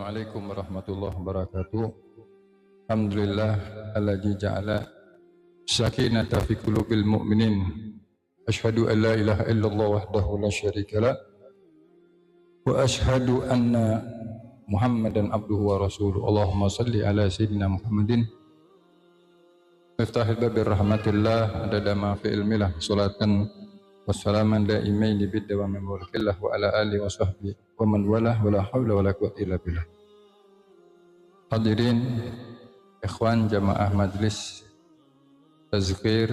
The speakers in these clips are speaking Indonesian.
Assalamualaikum warahmatullahi wabarakatuh. Alhamdulillah alladzi ja'ala sakinata fi qulubil mu'minin. Asyhadu an la ilaha illallah wahdahu la syarika la wa asyhadu anna Muhammadan abduhu wa rasuluh. Allahumma salli ala sayyidina Muhammadin miftahil babir rahmatillah adada ma fi ilmillah salatan wassalaman daimaini bid-dawami mulkillah wa ala alihi wa sahbihi wa man walah wala haula wala quwwata illa billah. Hadirin ikhwan jamaah majlis tazkir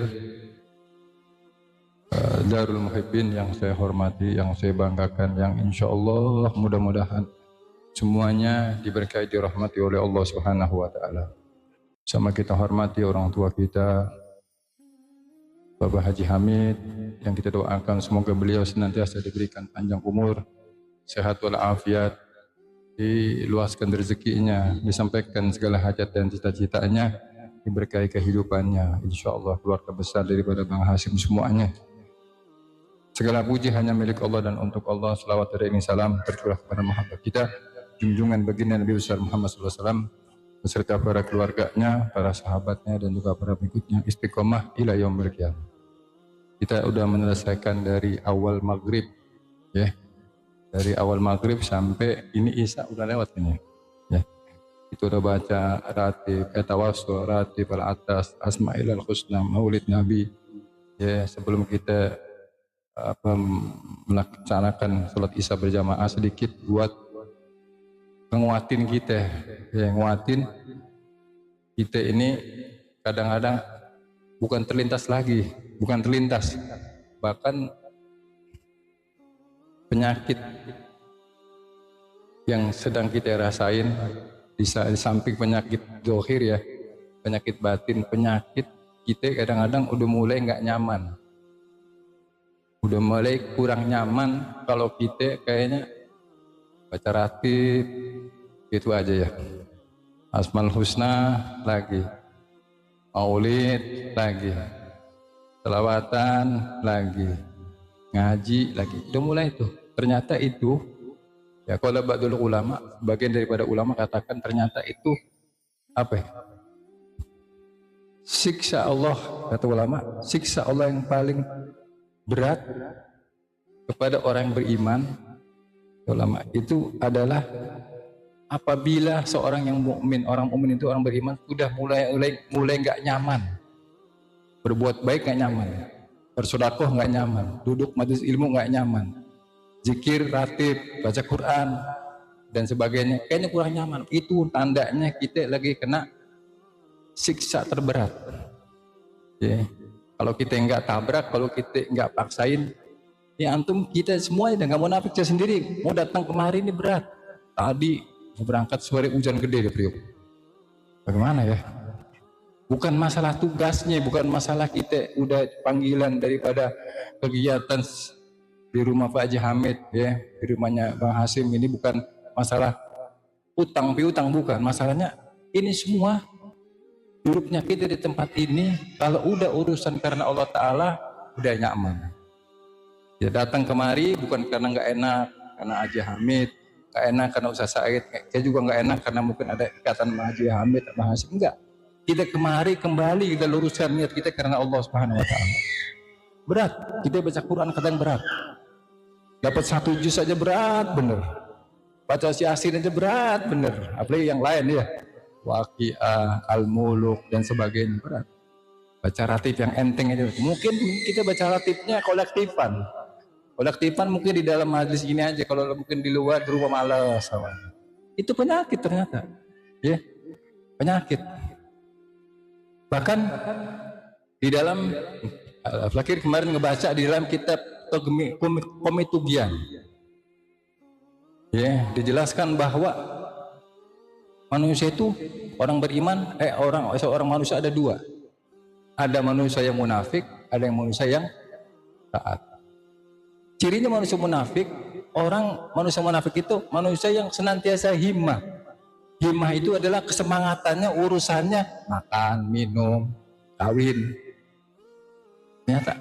Darul Muhibbin yang saya hormati, yang saya banggakan, yang insyaallah mudah-mudahan semuanya diberkahi dirahmati oleh Allah Subhanahu wa taala. Sama kita hormati orang tua kita Bapak Haji Hamid, yang kita doakan semoga beliau senantiasa diberikan panjang umur, sehat walafiat, diluaskan rezekinya, disampaikan segala hajat dan cita-citanya, diberkahi kehidupannya, insyaallah keluarga besar daripada Bang Hasim semuanya. Segala puji hanya milik Allah dan untuk Allah. Selawat dan salam tercurah kepada Muhammad kita, junjungan baginda Nabi besar Muhammad SAW, beserta para keluarganya, para sahabatnya, dan juga para pengikutnya istiqomah ila yaumil qiyamah. Kita sudah menyelesaikan dari awal maghrib, ya, dari awal maghrib sampai ini isya udah lewat ini, ya. Itu udah baca ratib, tawassul, ratib al-atas, asma'il al-husna, maulid Nabi, ya. Sebelum kita melaksanakan sholat isya berjamaah, sedikit buat nguatin kita, ya, nguatin kita ini kadang-kadang bukan terlintas lagi, bukan terlintas, bahkan penyakit yang sedang kita rasain di samping penyakit zahir, ya, penyakit batin, penyakit kita kadang-kadang udah mulai nggak nyaman, udah mulai kurang nyaman kalau kita kayaknya baca ratib itu aja, ya, Asmaul Husna lagi, maulid lagi, selawatan lagi, ngaji lagi, udah mulai itu. Ternyata itu, ya, kalau ba'dul ulama, bagian daripada ulama katakan ternyata itu apa ya? Siksa Allah, kata ulama, siksa Allah yang paling berat kepada orang yang beriman, ulama, itu adalah apabila seorang yang mukmin, orang mukmin itu orang beriman sudah mulai nggak nyaman, berbuat baik nggak nyaman, bersedekah nggak nyaman, duduk majelis ilmu nggak nyaman, zikir, ratib, baca Quran dan sebagainya kayaknya kurang nyaman. Itu tandanya kita lagi kena siksa terberat, ya. Kalau kita nggak tabrak, kalau kita nggak paksain, ya antum kita semua udah nggak mau nafik sendiri, mau datang kemari ini berat. Tadi mau berangkat sore hujan gede deh, Priok. Bagaimana ya? Bukan masalah tugasnya, bukan masalah kita udah panggilan daripada kegiatan di rumah Pak Haji Hamid, ya, di rumahnya Bang Hasim, ini bukan masalah utang piutang, bukan. Masalahnya ini semua duduknya kita di tempat ini, kalau udah urusan karena Allah Ta'ala, udah nyaman. Ya, datang kemari bukan karena nggak enak, karena Haji Hamid, nggak enak karena Ustaz Said, kayak juga nggak enak karena mungkin ada ikatan sama Haji Hamid, sama Hasim, enggak. Kita kemari kembali kita luruskan niat kita karena Allah Subhanahu Wa Ta'ala. Berat, kita baca Quran kadang berat. Dapat 1 juz aja berat bener. Baca si Yasin aja berat bener. Apalagi yang lain, ya. Waqiah, Al-Muluk dan sebagainya berat. Baca ratib yang enteng aja. Mungkin kita baca ratibnya kolektifan mungkin di dalam majlis ini aja, kalau mungkin di luar di rumah malas. Itu penyakit ternyata, ya, penyakit. Bahkan di dalam Al-Fakir kemarin ngebaca di dalam kitab Komitugian, ya, dijelaskan bahwa manusia itu orang beriman, seorang manusia ada dua. Ada manusia yang munafik, ada yang manusia yang taat. Cirinya manusia munafik, manusia munafik itu manusia yang senantiasa himmah. Himmah itu adalah kesemangatannya, urusannya makan, minum, kawin. Ternyata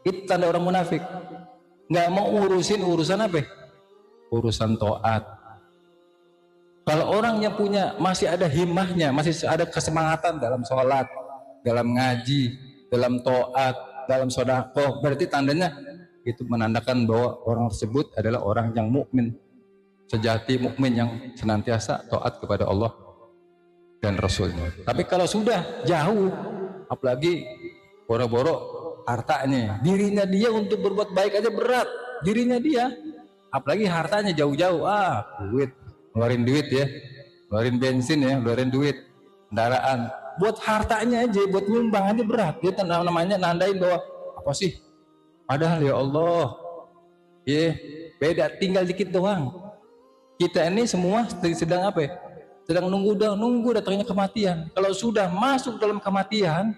itu tanda orang munafik. Nggak mau urusan apa? Urusan taat. Kalau orang yang punya masih ada himmahnya, masih ada kesemangatan dalam sholat, dalam ngaji, dalam taat, dalam sedekah, berarti tandanya itu menandakan bahwa orang tersebut adalah orang yang mukmin sejati, mukmin yang senantiasa taat kepada Allah dan Rasulnya. Tapi kalau sudah jauh, apalagi boro-boro hartanya, dirinya dia untuk berbuat baik aja berat, dirinya dia, apalagi hartanya jauh-jauh, duit, ngeluarin duit ya, ngeluarin bensin ya, ngeluarin duit, kendaraan, buat hartanya aja, buat nyumbang aja berat. Dia namanya nandain bahwa apa sih? Padahal ya Allah, ya beda, tinggal dikit doang. Kita ini semua sedang apa ya? Sedang nunggu datangnya kematian. Kalau sudah masuk dalam kematian,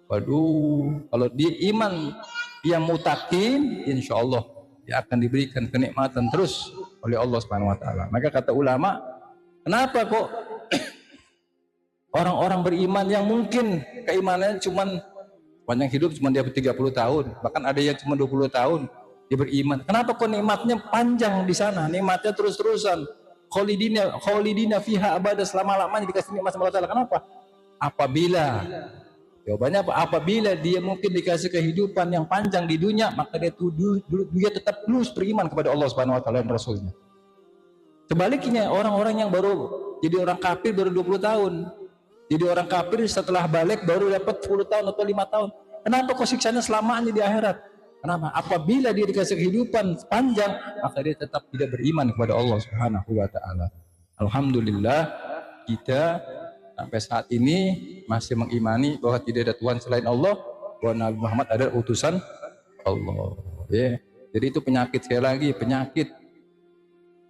waduh, kalau dia iman yang mutakin, insya Allah dia akan diberikan kenikmatan terus oleh Allah Subhanahu Wa Taala. Maka kata ulama, kenapa kok orang-orang beriman yang mungkin keimanannya cuman panjang hidup cuma dia 30 tahun, bahkan ada yang cuma 20 tahun dia beriman. Kenapa kok nikmatnya panjang di sana, nikmatnya terus-terusan, kholidina fiha abada, selama-lamanya dikasih nikmat sama Allah Taala. Kenapa? Jawabannya apa? Apabila dia mungkin dikasih kehidupan yang panjang di dunia, maka dia tetap terus beriman kepada Allah Subhanahu Wa Taala dan Rasulnya. Sebaliknya, orang-orang yang baru jadi orang kafir baru 20 tahun, jadi orang kafir setelah balik baru dapat 10 tahun atau 5 tahun. Kenapa kok siksanya selamanya di akhirat? Kenapa? Apabila dia dikasih kehidupan panjang, maka dia tetap tidak beriman kepada Allah Subhanahu Wa Taala. Alhamdulillah, kita sampai saat ini masih mengimani bahwa tidak ada Tuhan selain Allah, bahwa Nabi Muhammad adalah utusan Allah. Ya. Jadi itu penyakit, sekali lagi penyakit.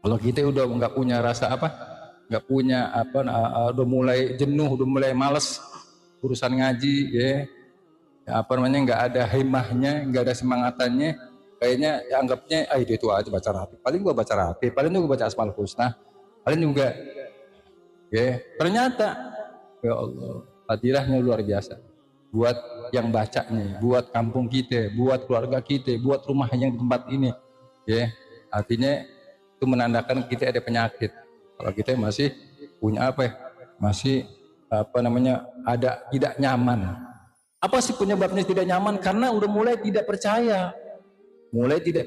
Kalau kita udah nggak punya rasa apa, nggak punya apa, udah mulai jenuh, udah mulai males urusan ngaji, ya apa namanya, nggak ada himmahnya, nggak ada semangatannya, kayaknya ya anggapnya itu aja baca rapi, paling gua baca rapi, paling gua baca Asmaul Husna, paling juga ya. Ternyata ya Allah, fadilahnya luar biasa buat yang bacanya, buat kampung kita, buat keluarga kita, buat rumah yang di tempat ini, ya. Artinya itu menandakan kita ada penyakit. Kalau kita masih punya apa ya, masih apa namanya, ada tidak nyaman. Apa sih penyebabnya tidak nyaman? Karena udah mulai tidak percaya,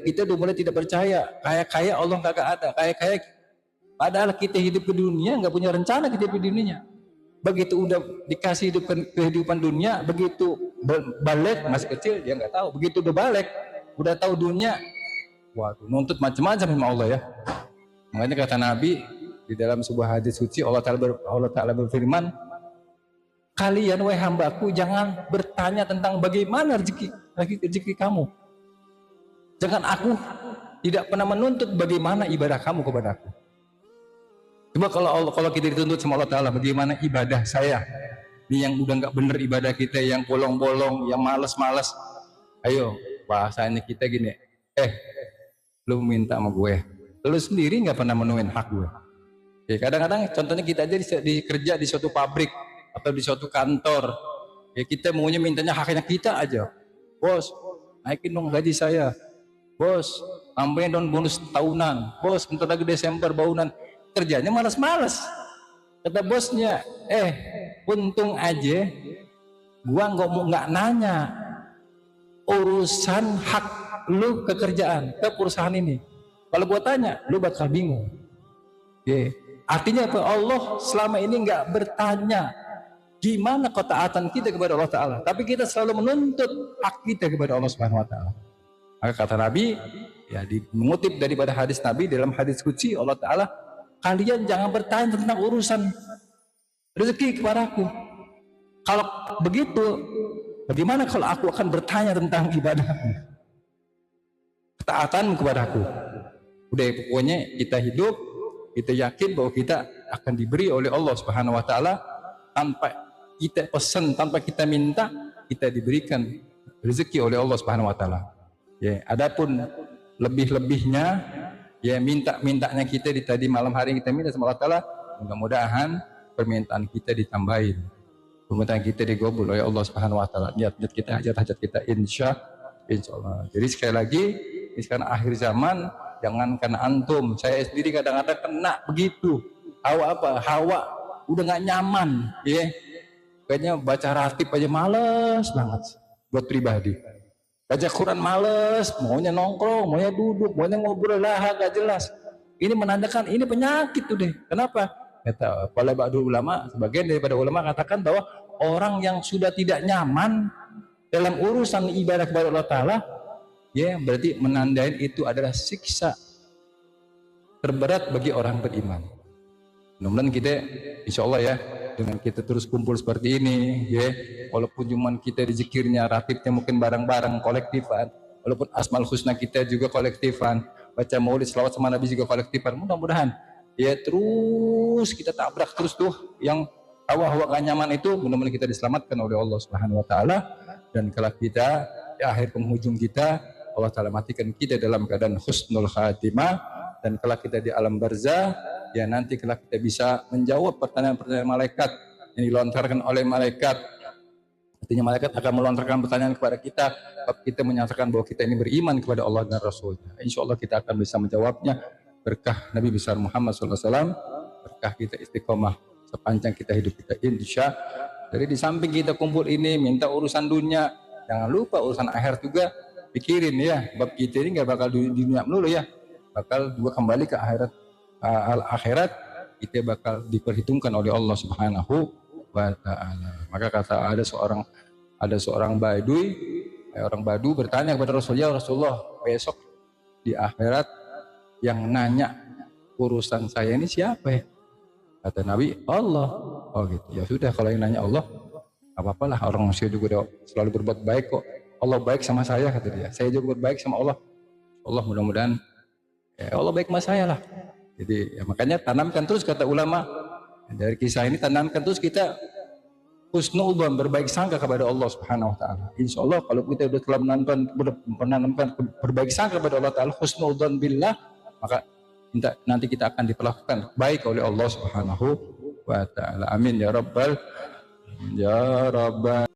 kita udah mulai tidak percaya. Kayak Allah kagak ada, kayak padahal kita hidup ke dunia nggak punya rencana kita hidup di dunia. Begitu udah dikasih kehidupan dunia, begitu balik masih kecil dia nggak tahu. Begitu udah balik, udah tahu dunia, waduh, nuntut macam-macam sama Allah ya. Makanya kata Nabi di dalam sebuah hadis suci, Allah Ta'ala berfirman, kalian wahai hambaku jangan bertanya tentang bagaimana rezeki kamu. Jangan aku tidak pernah menuntut bagaimana ibadah kamu kepada aku. Coba kalau kita dituntut sama Allah Ta'ala, bagaimana ibadah saya ini yang udah nggak bener ibadah kita, yang bolong-bolong, yang males-males. Ayo bahasanya kita gini, lu minta sama gue, lu sendiri nggak pernah menuhin hak gue. Ya, kadang-kadang contohnya kita aja kerja di suatu pabrik atau di suatu kantor, ya kita maunya mintanya haknya kita aja. Bos, naikin dong gaji saya. Bos, tambahin dong bonus tahunan. Bos, bentar lagi Desember bahunan. Kerjanya malas-malas. Kata bosnya, untung aja gua nggak nanya urusan hak lu ke kerjaan, ke perusahaan ini. Kalau gua tanya, lu bakal bingung. Artinya apa? Allah selama ini nggak bertanya gimana ketaatan kita kepada Allah Ta'ala, tapi kita selalu menuntut hak kita kepada Allah Subhanahu Wa Ta'ala. Maka kata Nabi, ya mengutip daripada hadis Nabi dalam hadis kunci Allah Ta'ala, kalian jangan bertanya tentang urusan rezeki kepadaku. Kalau begitu, bagaimana kalau aku akan bertanya tentang ibadahmu, ketaatan kepadaku? Udah, pokoknya kita hidup, kita yakin bahwa kita akan diberi oleh Allah Subhanahu Wa Ta'ala tanpa kita pesan, tanpa kita minta, kita diberikan rezeki oleh Allah Subhanahu Wa Ta'ala. Ya, adapun lebih-lebihnya, ya mintanya kita di tadi malam hari kita minta sama Allah Ta'ala, mudah-mudahan permintaan kita ditambahin, permintaan kita digabul oleh Allah Subhanahu Wa Ta'ala. Niat kita, hajat kita, insya Allah. Jadi sekali lagi, ini sekarang akhir zaman, jangankan antum, saya sendiri kadang-kadang kena begitu. Hawa udah nggak nyaman, ya. Kayaknya baca ratib aja males banget buat pribadi. Baca Quran males, maunya nongkrong, maunya duduk, maunya ngobrol lah, gak jelas. Ini menandakan ini penyakit tuh deh. Kenapa? Kata para ulama, sebagian daripada ulama katakan bahwa orang yang sudah tidak nyaman dalam urusan ibadah kepada Allah Ta'ala, ya berarti menandain itu adalah siksa terberat bagi orang beriman. Mudah-mudahan kita, insya Allah ya, dengan kita terus kumpul seperti ini, ya, walaupun cuman kita di zikirnya, ratibnya mungkin bareng-bareng, kolektifan, walaupun asmal husna kita juga kolektifan, baca maulid, selawat sama Nabi juga kolektifan, mudah-mudahan ya terus kita tabrak terus tuh yang hawa-hawa gak nyaman itu, mudah-mudahan kita diselamatkan oleh Allah Subhanahu Wa Taala, dan kalau kita di akhir penghujung kita, Allah Taala matikan kita dalam keadaan husnul khatimah. Dan kalau kita di alam barzah, ya nanti kalau kita bisa menjawab pertanyaan-pertanyaan malaikat yang dilontarkan oleh malaikat, artinya malaikat akan melontarkan pertanyaan kepada kita, kita menyatakan bahwa kita ini beriman kepada Allah dan Rasulnya. Insya Allah kita akan bisa menjawabnya berkah Nabi besar Muhammad SAW, berkah kita istiqomah sepanjang kita hidup kita, insya. Jadi di samping kita kumpul ini minta urusan dunia, jangan lupa urusan akhir juga pikirin ya, bab kita ini nggak bakal di dunia melulu ya, bakal juga kembali ke akhirat. Akhirat kita bakal diperhitungkan oleh Allah Subhanahu wa Ta'ala. Maka kata ada seorang badui, orang Badu bertanya kepada Rasulullah, Rasulullah, besok di akhirat yang nanya urusan saya ini siapa ya? Kata Nabi, Allah. Oh gitu. Ya sudah, kalau yang nanya Allah, apa-apalah, orang manusia juga selalu berbuat baik kok. Allah baik sama saya, kata dia. Saya juga berbaik sama Allah. Allah mudah-mudahan ya Allah baik sama saya lah. Jadi ya, makanya tanamkan terus, kata ulama, dari kisah ini tanamkan terus kita husnudzon, berbaik sangka kepada Allah Subhanahu Wa Taala. Insya Allah kalau kita sudah telah menanamkan berbaik sangka kepada Allah Taala, husnudzon billah, maka nanti kita akan diperlakukan baik oleh Allah Subhanahu Wa Taala. Amin ya rabbal